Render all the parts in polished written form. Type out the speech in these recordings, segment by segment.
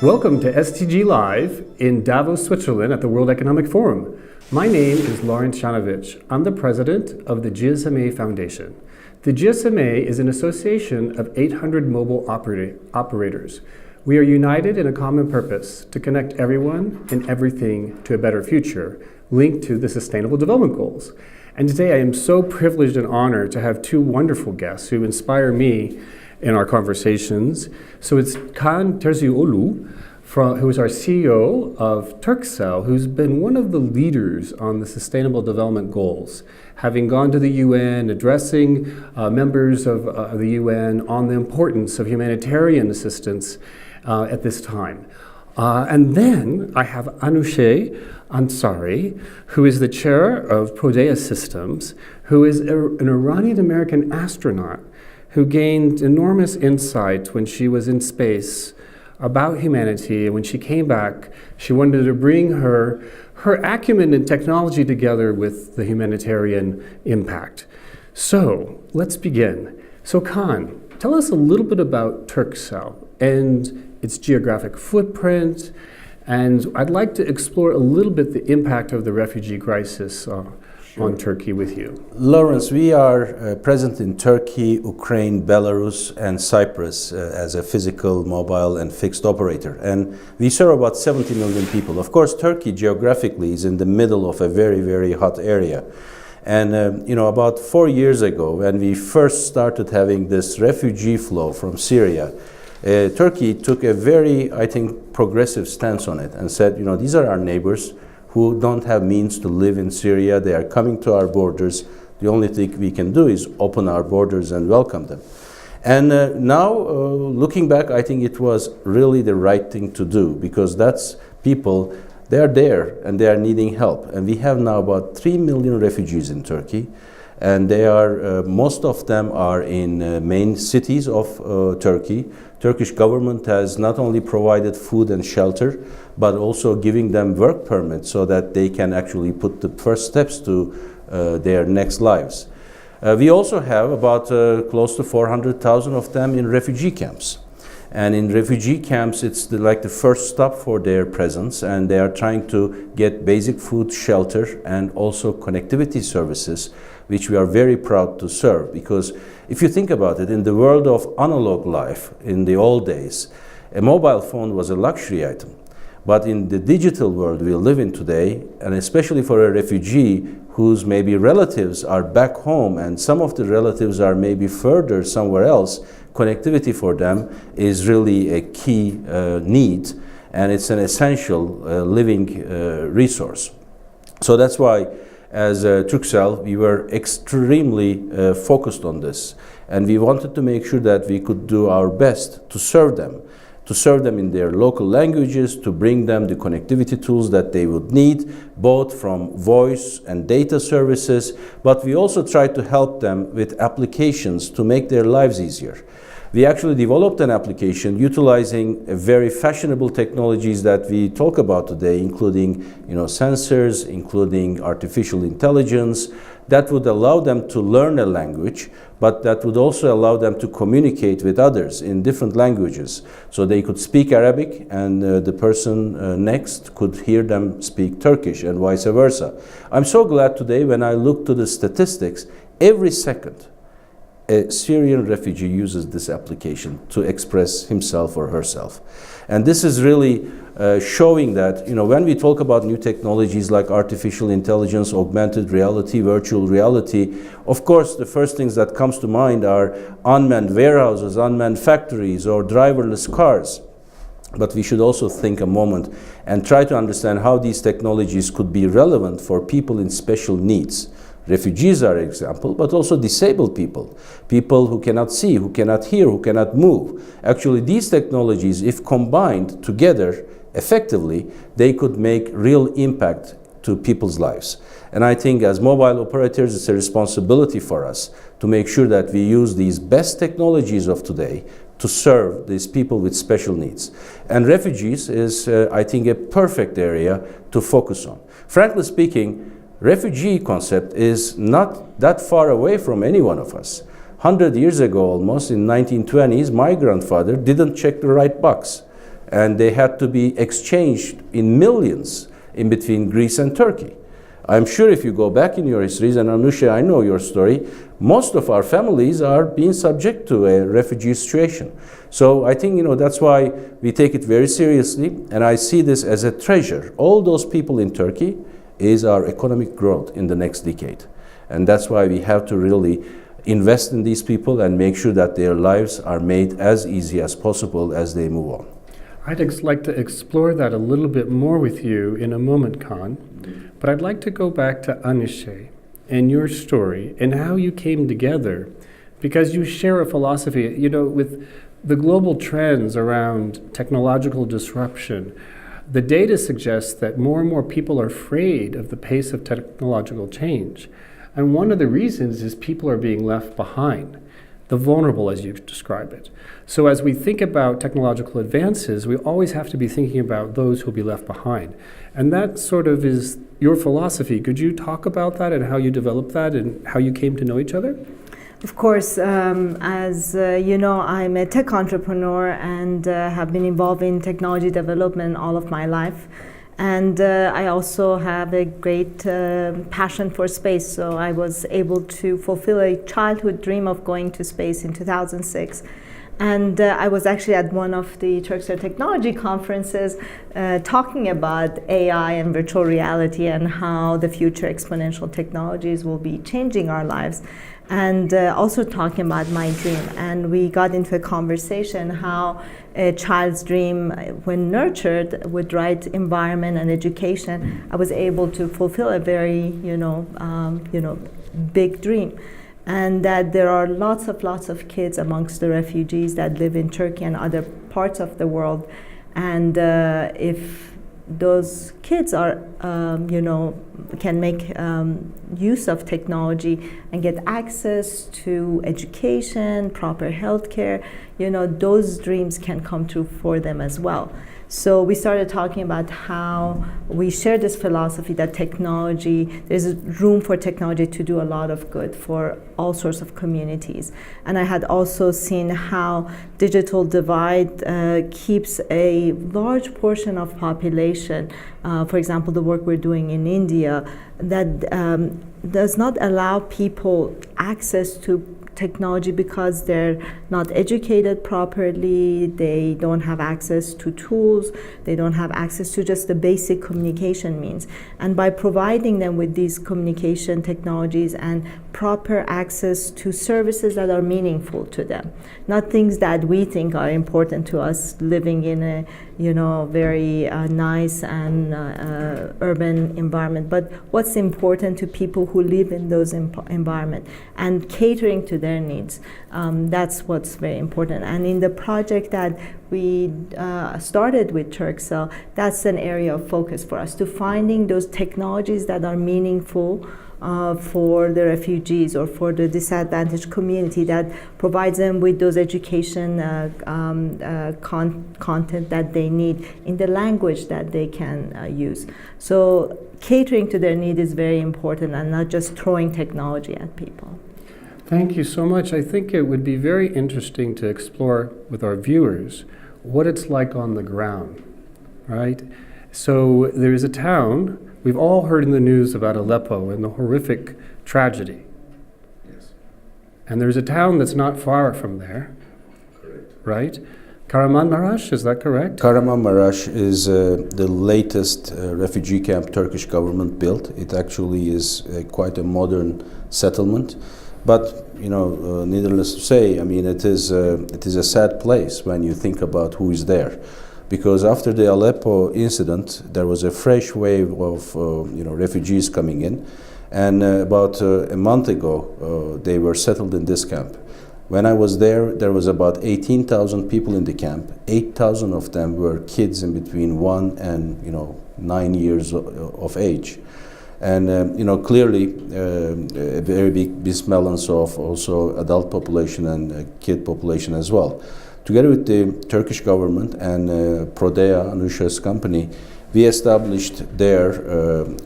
Welcome to STG Live in Davos, Switzerland at the World Economic Forum. My name is Yanovitch. I'm the president of the GSMA Foundation. The GSMA is an association of 800 mobile operators. We are united in a common purpose to connect everyone and everything to a better future, linked to the Sustainable Development Goals. And today I am so privileged and honored to have two wonderful guests who inspire me in our conversations. So it's Kaan Terzioglu, who is our CEO of Turkcell, who's been one of the leaders on the Sustainable Development Goals, having gone to the UN, addressing members of the UN on the importance of humanitarian assistance at this time. And then I have Anousheh Ansari, who is the chair of Prodea Systems, who is an Iranian-American astronaut who gained enormous insight when she was in space about humanity. And when she came back, she wanted to bring her acumen and technology together with the humanitarian impact. So let's begin. So Kaan, tell us a little bit about Turkcell and its geographic footprint. And I'd like to explore a little bit the impact of the refugee crisis on Turkey with you. Lawrence, we are present in Turkey, Ukraine, Belarus, and Cyprus as a physical, mobile, and fixed operator. And we serve about 70 million people. Of course, Turkey geographically is in the middle of a very, very hot area. And about 4 years ago, when we first started having this refugee flow from Syria, Turkey took a very, I think, progressive stance on it and said, these are our neighbors who don't have means to live in Syria. They are coming to our borders. The only thing we can do is open our borders and welcome them. And now, looking back, I think it was really the right thing to do, because that's people, they are there and they are needing help. And we have now about 3 million refugees in Turkey. And they are, most of them are in main cities of Turkey. Turkish government has not only provided food and shelter, but also giving them work permits so that they can actually put the first steps to their next lives. We also have about close to 400,000 of them in refugee camps. And in refugee camps, it's like the first stop for their presence, and they are trying to get basic food, shelter, and also connectivity services, which we are very proud to serve. Because if you think about it, in the world of analog life, in the old days, a mobile phone was a luxury item. But in the digital world we live in today, and especially for a refugee whose maybe relatives are back home and some of the relatives are maybe further somewhere else, connectivity for them is really a key need, and it's an essential living resource. So that's why, as Turkcell, we were extremely focused on this, and we wanted to make sure that we could do our best to serve them in their local languages, to bring them the connectivity tools that they would need, both from voice and data services, but we also tried to help them with applications to make their lives easier. We actually developed an application utilizing very fashionable technologies that we talk about today, including sensors, including artificial intelligence, that would allow them to learn a language, but that would also allow them to communicate with others in different languages. So they could speak Arabic, and the person next could hear them speak Turkish, and vice versa. I'm so glad today, when I look to the statistics, every second a Syrian refugee uses this application to express himself or herself. And this is really showing that, when we talk about new technologies like artificial intelligence, augmented reality, virtual reality, of course, the first things that comes to mind are unmanned warehouses, unmanned factories, or driverless cars. But we should also think a moment and try to understand how these technologies could be relevant for people in special needs. Refugees are an example, but also disabled people, people who cannot see, who cannot hear, who cannot move. Actually, these technologies, if combined together effectively, they could make real impact to people's lives. And I think as mobile operators, it's a responsibility for us to make sure that we use these best technologies of today to serve these people with special needs. And refugees is, I think, a perfect area to focus on. Frankly speaking, refugee concept is not that far away from any one of us. 100 years ago almost, in 1920s, my grandfather didn't check the right box. and they had to be exchanged in millions in between Greece and Turkey. I'm sure if you go back in your histories, and Anousheh, I know your story, most of our families are being subject to a refugee situation. So I think, that's why we take it very seriously, and I see this as a treasure. All those people in Turkey is our economic growth in the next decade. And that's why we have to really invest in these people and make sure that their lives are made as easy as possible as they move on. I'd like to explore that a little bit more with you in a moment, Kaan. But I'd like to go back to Anousheh and your story and how you came together, because you share a philosophy, with the global trends around technological disruption. The data suggests that more and more people are afraid of the pace of technological change. And one of the reasons is people are being left behind, the vulnerable, as you describe it. So as we think about technological advances, we always have to be thinking about those who will be left behind. And that sort of is your philosophy. Could you talk about that and how you developed that and how you came to know each other? Of course, as you know, I'm a tech entrepreneur and have been involved in technology development all of my life. And I also have a great passion for space, so I was able to fulfill a childhood dream of going to space in 2006. And I was actually at one of the Turkcell technology conferences talking about AI and virtual reality and how the future exponential technologies will be changing our lives. And also talking about my dream. And we got into a conversation how a child's dream, when nurtured with right environment and education, I was able to fulfill a very, big dream. And that there are lots of kids amongst the refugees that live in Turkey and other parts of the world. And if those kids are, can make use of technology and get access to education, proper healthcare, those dreams can come true for them as well. So we started talking about how we share this philosophy that there's room for technology to do a lot of good for all sorts of communities. And I had also seen how digital divide keeps a large portion of population, for example, the work we're doing in India, that does not allow people access to technology because they're not educated properly, they don't have access to tools, they don't have access to just the basic communication means. And by providing them with these communication technologies and proper access to services that are meaningful to them, not things that we think are important to us living in a very nice and urban environment, but what's important to people who live in those environments and catering to their needs. That's what's very important. And in the project that we started with Turkcell, that's an area of focus for us, to finding those technologies that are meaningful for the refugees or for the disadvantaged community, that provides them with those education content that they need in the language that they can use. So catering to their need is very important, and not just throwing technology at people. Thank you so much. I think it would be very interesting to explore with our viewers what it's like on the ground, right? So there is a town, we've all heard in the news about Aleppo and the horrific tragedy. Yes. And there's a town that's not far from there, right? Kahramanmaraş, is that correct? Kahramanmaraş is the latest refugee camp Turkish government built. It actually is quite a modern settlement. But needless to say, it is a sad place when you think about who is there, because after the Aleppo incident, there was a fresh wave of refugees coming in, and about a month ago, they were settled in this camp. When I was there, there was about 18,000 people in the camp. 8,000 of them were kids in between 1 and 9 years of age. And clearly a very big disbalance of also adult population and kid population as well. Together with the Turkish government and Prodea, Anousheh's company, we established their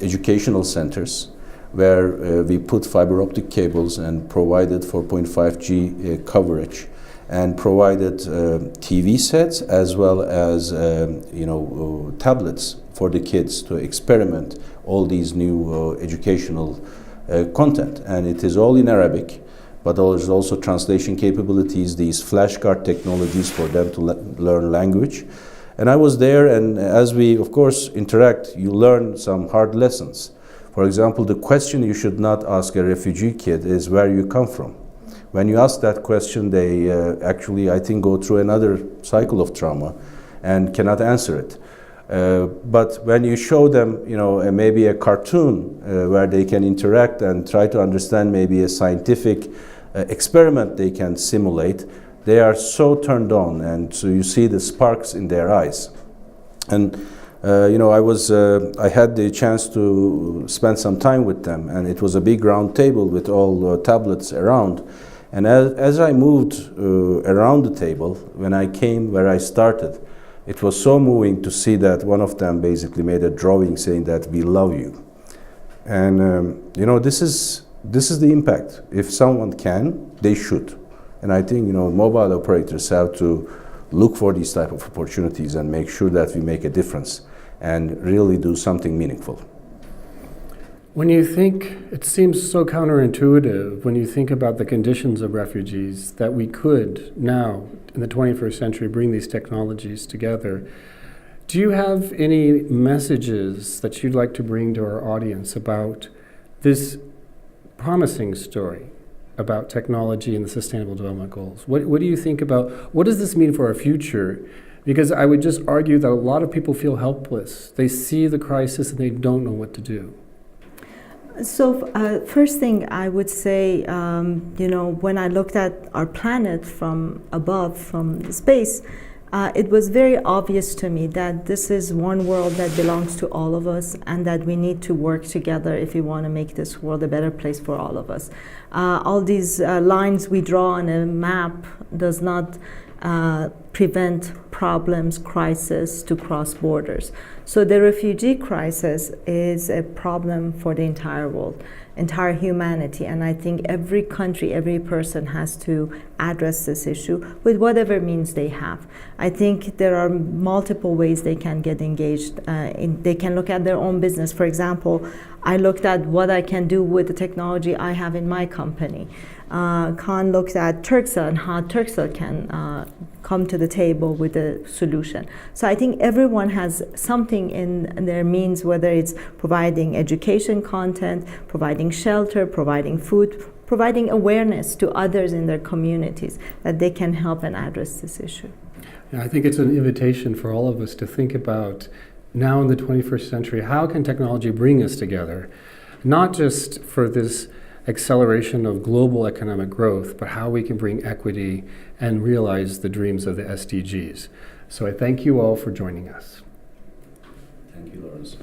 educational centers, where we put fiber optic cables and provided 4.5G coverage. and provided TV sets as well as tablets for the kids to experiment all these new educational content. And it is all in Arabic, but there's also translation capabilities, these flashcard technologies for them to learn language. And I was there, and as we, of course, interact, you learn some hard lessons. For example, the question you should not ask a refugee kid is where you come from. When you ask that question, they actually, I think, go through another cycle of trauma and cannot answer it. But when you show them, maybe a cartoon where they can interact and try to understand maybe a scientific experiment they can simulate, they are so turned on, and so you see the sparks in their eyes. And I had the chance to spend some time with them, and it was a big round table with all tablets around. And as I moved around the table, when I came where I started, it was so moving to see that one of them basically made a drawing saying that we love you. And this is the impact. If someone can, they should. And I think mobile operators have to look for these type of opportunities and make sure that we make a difference and really do something meaningful. When you think, it seems so counterintuitive when you think about the conditions of refugees, that we could now, in the 21st century, bring these technologies together. Do you have any messages that you'd like to bring to our audience about this promising story about technology and the Sustainable Development Goals? What do you think about, what does this mean for our future? Because I would just argue that a lot of people feel helpless. They see the crisis and they don't know what to do. So first thing I would say, when I looked at our planet from above, from space, it was very obvious to me that this is one world that belongs to all of us, and that we need to work together if we want to make this world a better place for all of us. All these lines we draw on a map does not prevent problems, crises to cross borders. So the refugee crisis is a problem for the entire world, entire humanity, and I think every country, every person has to address this issue with whatever means they have. I think there are multiple ways they can get engaged. They can look at their own business. For example, I looked at what I can do with the technology I have in my company. Kaan looked at Turkcell and how Turkcell can come to the table with a solution. So I think everyone has something in their means, whether it's providing education content, providing shelter, providing food, providing awareness to others in their communities that they can help and address this issue. Yeah, I think it's an invitation for all of us to think about, now in the 21st century, how can technology bring us together? Not just for this acceleration of global economic growth, but how we can bring equity and realize the dreams of the SDGs. So I thank you all for joining us. Thank you, Lawrence.